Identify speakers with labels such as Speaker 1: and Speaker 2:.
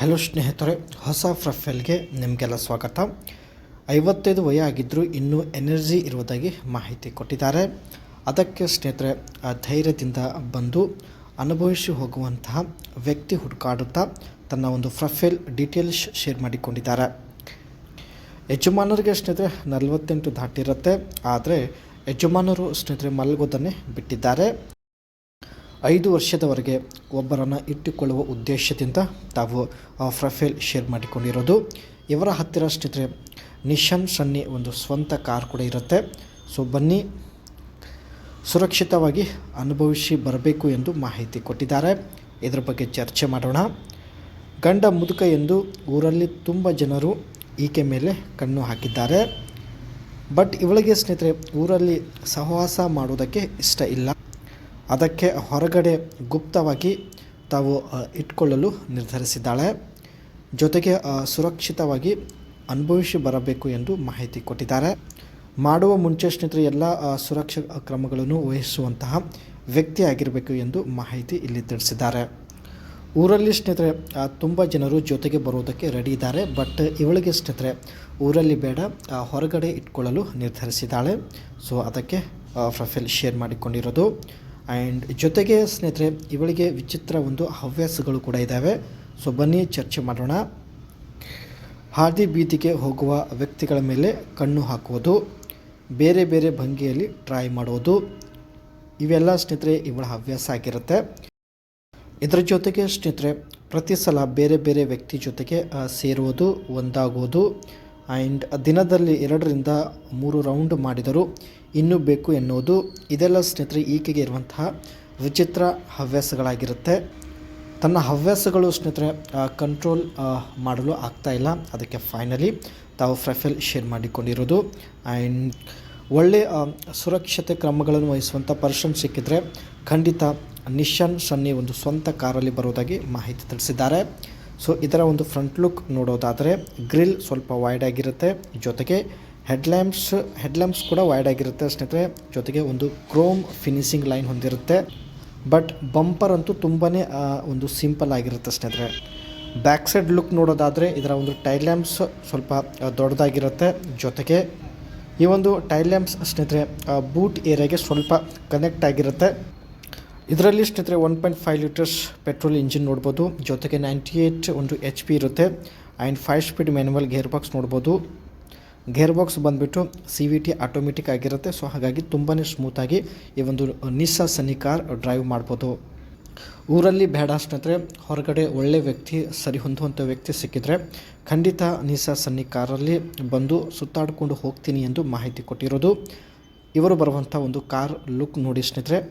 Speaker 1: Hello ಸ್ನೇಹಿತರೆ, ಹೊಸ ಪ್ರೊಫೈಲ್ಗೆ ನಿಮಗೆಲ್ಲ ಸ್ವಾಗತ. 55 ವಯಸ್ಸಾಗಿದ್ದರೂ ಇನ್ನೂ ಎನರ್ಜಿ ಇರುವುದಾಗಿ ಮಾಹಿತಿ ಕೊಟ್ಟಿದ್ದಾರೆ. ಅದಕ್ಕೆ ಸ್ನೇಹಿತರೆ ಧೈರ್ಯದಿಂದ ಬಂದು ಅನುಭವಿಸಿ ಹೋಗುವಂತಹ ವ್ಯಕ್ತಿ ಹುಡುಕಾಡುತ್ತಾ ತನ್ನ ಒಂದು ಪ್ರೊಫೈಲ್ ಡೀಟೇಲ್ಸ್ ಶೇರ್ ಮಾಡಿಕೊಂಡಿದ್ದಾರೆ. ಯಜಮಾನರಿಗೆ ಸ್ನೇಹಿತರೆ 48 ದಾಟಿರುತ್ತೆ. ಆದರೆ ಯಜಮಾನರು ಸ್ನೇಹಿತರೆ ಮಲಗೋದನ್ನೇ ಬಿಟ್ಟಿದ್ದಾರೆ. 5 ವರ್ಷದವರೆಗೆ ಒಬ್ಬರನ್ನು ಇಟ್ಟುಕೊಳ್ಳುವ ಉದ್ದೇಶದಿಂದ ತಾವು ಪ್ರೊಫೈಲ್ ಶೇರ್ ಮಾಡಿಕೊಂಡಿರೋದು. ಇವರ ಹತ್ತಿರ ಸ್ನೇಹಿತರೆ ನಿಶಾನ್ ಸನ್ನಿ ಒಂದು ಸ್ವಂತ ಕಾರ್ ಕೂಡ ಇರುತ್ತೆ. ಸೊ ಬನ್ನಿ ಸುರಕ್ಷಿತವಾಗಿ ಅನುಭವಿಸಿ ಬರಬೇಕು ಎಂದು ಮಾಹಿತಿ ಕೊಟ್ಟಿದ್ದಾರೆ. ಇದರ ಬಗ್ಗೆ ಚರ್ಚೆ ಮಾಡೋಣ. ಗಂಡ ಮುದುಕ ಎಂದು ಊರಲ್ಲಿ ತುಂಬ ಜನರು ಈಕೆ ಮೇಲೆ ಕಣ್ಣು ಹಾಕಿದ್ದಾರೆ. ಬಟ್ ಇವಳಿಗೆ ಸ್ನೇಹಿತರೆ ಊರಲ್ಲಿ ಸಹವಾಸ ಮಾಡುವುದಕ್ಕೆ ಇಷ್ಟ ಇಲ್ಲ. ಅದಕ್ಕೆ ಹೊರಗಡೆ ಗುಪ್ತವಾಗಿ ತಾವು ಇಟ್ಕೊಳ್ಳಲು ನಿರ್ಧರಿಸಿದ್ದಾಳೆ. ಜೊತೆಗೆ ಸುರಕ್ಷಿತವಾಗಿ ಅನುಭವಿಸಿ ಬರಬೇಕು ಎಂದು ಮಾಹಿತಿ ಕೊಟ್ಟಿದ್ದಾರೆ. ಮಾಡುವ ಮುಂಚೆ ಸ್ನೇಹಿತರೆ ಎಲ್ಲ ಸುರಕ್ಷಾ ಕ್ರಮಗಳನ್ನು ವಹಿಸುವಂತಹ ವ್ಯಕ್ತಿ ಆಗಿರಬೇಕು ಎಂದು ಮಾಹಿತಿ ಇಲ್ಲಿ ತಿಳಿಸಿದ್ದಾರೆ. ಊರಲ್ಲಿ ಸ್ನೇಹಿತರೆ ತುಂಬ ಜನರು ಜೊತೆಗೆ ಬರುವುದಕ್ಕೆ ರೆಡಿ ಇದ್ದಾರೆ. ಬಟ್ ಇವಳಿಗೆ ಸ್ನೇಹಿತರೆ ಊರಲ್ಲಿ ಬೇಡ, ಹೊರಗಡೆ ಇಟ್ಕೊಳ್ಳಲು ನಿರ್ಧರಿಸಿದ್ದಾಳೆ. ಸೊ ಅದಕ್ಕೆ ಪ್ರೊಫೈಲ್ ಶೇರ್ ಮಾಡಿಕೊಂಡಿರೋದು. ಆ್ಯಂಡ್ ಜೊತೆಗೆ ಸ್ನೇಹಿತರೆ ಇವಳಿಗೆ ವಿಚಿತ್ರ ಒಂದು ಹವ್ಯಾಸಗಳು ಕೂಡ ಇದ್ದಾವೆ. ಸೊ ಬನ್ನಿ ಚರ್ಚೆ ಮಾಡೋಣ. ಹಾದಿ ಬೀದಿಗೆ ಹೋಗುವ ವ್ಯಕ್ತಿಗಳ ಮೇಲೆ ಕಣ್ಣು ಹಾಕುವುದು, ಬೇರೆ ಬೇರೆ ಭಂಗಿಯಲ್ಲಿ ಟ್ರೈ ಮಾಡುವುದು, ಇವೆಲ್ಲ ಸ್ನೇಹಿತರೆ ಇವಳ ಹವ್ಯಾಸ ಆಗಿರುತ್ತೆ. ಇದರ ಜೊತೆಗೆ ಸ್ನೇಹಿತರೆ ಪ್ರತಿ ಸಲ ಬೇರೆ ಬೇರೆ ವ್ಯಕ್ತಿ ಜೊತೆಗೆ ಸೇರುವುದು, ಒಂದಾಗುವುದು, ಆ್ಯಂಡ್ ದಿನದಲ್ಲಿ 2 ರಿಂದ 3 ರೌಂಡ್ ಮಾಡಿದರೂ ಇನ್ನೂ ಬೇಕು ಎನ್ನುವುದು, ಇದೆಲ್ಲ ಸ್ನೇಹಿತರೆ ಈಕೆಗೆ ಇರುವಂತಹ ವಿಚಿತ್ರ ಹವ್ಯಾಸಗಳಾಗಿರುತ್ತೆ. ತನ್ನ ಹವ್ಯಾಸಗಳು ಸ್ನೇಹಿತರೆ ಕಂಟ್ರೋಲ್ ಮಾಡಲು ಆಗ್ತಾಯಿಲ್ಲ. ಅದಕ್ಕೆ ಫೈನಲಿ ತಾವು ಪ್ರೊಫೈಲ್ ಶೇರ್ ಮಾಡಿಕೊಂಡಿರೋದು. ಆ್ಯಂಡ್ ಒಳ್ಳೆಯ ಸುರಕ್ಷತೆ ಕ್ರಮಗಳನ್ನು ವಹಿಸುವಂಥ ಪರ್ಸನ್ ಸಿಕ್ಕಿದರೆ ಖಂಡಿತ ನಿಶಾನ್ ಸನ್ನಿ ಒಂದು ಸ್ವಂತ ಕಾರಲ್ಲಿ ಬರೋದಾಗಿ ಮಾಹಿತಿ ತಿಳಿಸಿದ್ದಾರೆ. ಸೊ ಇದರ ಒಂದು ಫ್ರಂಟ್ ಲುಕ್ ನೋಡೋದಾದರೆ ಗ್ರಿಲ್ ಸ್ವಲ್ಪ ವೈಡ್ ಆಗಿರುತ್ತೆ. ಜೊತೆಗೆ ಹೆಡ್ಲ್ಯಾಂಪ್ಸ್ ಕೂಡ ವೈಡ್ ಆಗಿರುತ್ತೆ ಸ್ನೇಹಿತರೆ. ಜೊತೆಗೆ ಒಂದು ಕ್ರೋಮ್ ಫಿನಿಶಿಂಗ್ ಲೈನ್ ಹೊಂದಿರುತ್ತೆ. ಬಟ್ ಬಂಪರ್ ಅಂತೂ ತುಂಬಾ ಒಂದು ಸಿಂಪಲ್ ಆಗಿರುತ್ತೆ ಸ್ನೇಹಿತರೆ. ಬ್ಯಾಕ್ ಸೈಡ್ ಲುಕ್ ನೋಡೋದಾದರೆ ಇದರ ಒಂದು ಟೈಲ್ ಲ್ಯಾಂಪ್ಸ್ ಸ್ವಲ್ಪ ದೊಡ್ಡದಾಗಿರುತ್ತೆ. ಜೊತೆಗೆ ಈ ಒಂದು ಟೈಲ್ ಲ್ಯಾಂಪ್ಸ್ ಸ್ನೇಹಿತರೆ ಬೂಟ್ ಏರಿಯಾಗೆ ಸ್ವಲ್ಪ ಕನೆಕ್ಟ್ ಆಗಿರುತ್ತೆ. ಇದರಲ್ಲಿ ಸ್ನೇಹಿತರೆ 1.5 ಲೀಟರ್ಸ್ ಪೆಟ್ರೋಲ್ ಇಂಜಿನ್ ನೋಡ್ಬೋದು. ಜೊತೆಗೆ 98 ಒಂದು HP ಇರುತ್ತೆ. And 5 speed manual gear box ನೋಡ್ಬೋದು. ಗೇರ್ ಬಾಕ್ಸ್ ಬಂದುಬಿಟ್ಟು CVT ಆಟೋಮೆಟಿಕ್ ಆಗಿರುತ್ತೆ. ಸೊ ಹಾಗಾಗಿ ತುಂಬಾ ಸ್ಮೂತಾಗಿ ಈ ಒಂದು ನಿಸ್ಸಾನ್ ಸನ್ನಿ ಕಾರ್ ಡ್ರೈವ್ ಮಾಡ್ಬೋದು. ಊರಲ್ಲಿ ಬೇಡ ಸ್ನೇಹಿತರೆ, ಹೊರಗಡೆ ಒಳ್ಳೆ ವ್ಯಕ್ತಿ, ಸರಿ ಹೊಂದುವಂಥ ವ್ಯಕ್ತಿ ಸಿಕ್ಕಿದರೆ ಖಂಡಿತ ನಿಸ್ಸಾನ್ ಸನ್ನಿ ಕಾರಲ್ಲಿ ಬಂದು ಸುತ್ತಾಡಿಕೊಂಡು ಹೋಗ್ತೀನಿ ಎಂದು ಮಾಹಿತಿ ಕೊಟ್ಟಿರೋದು. ಇವರು ಬರುವಂಥ ಒಂದು ಕಾರ್ ಲುಕ್ ನೋಡಿ ಸ್ನೇಹಿತರೆ.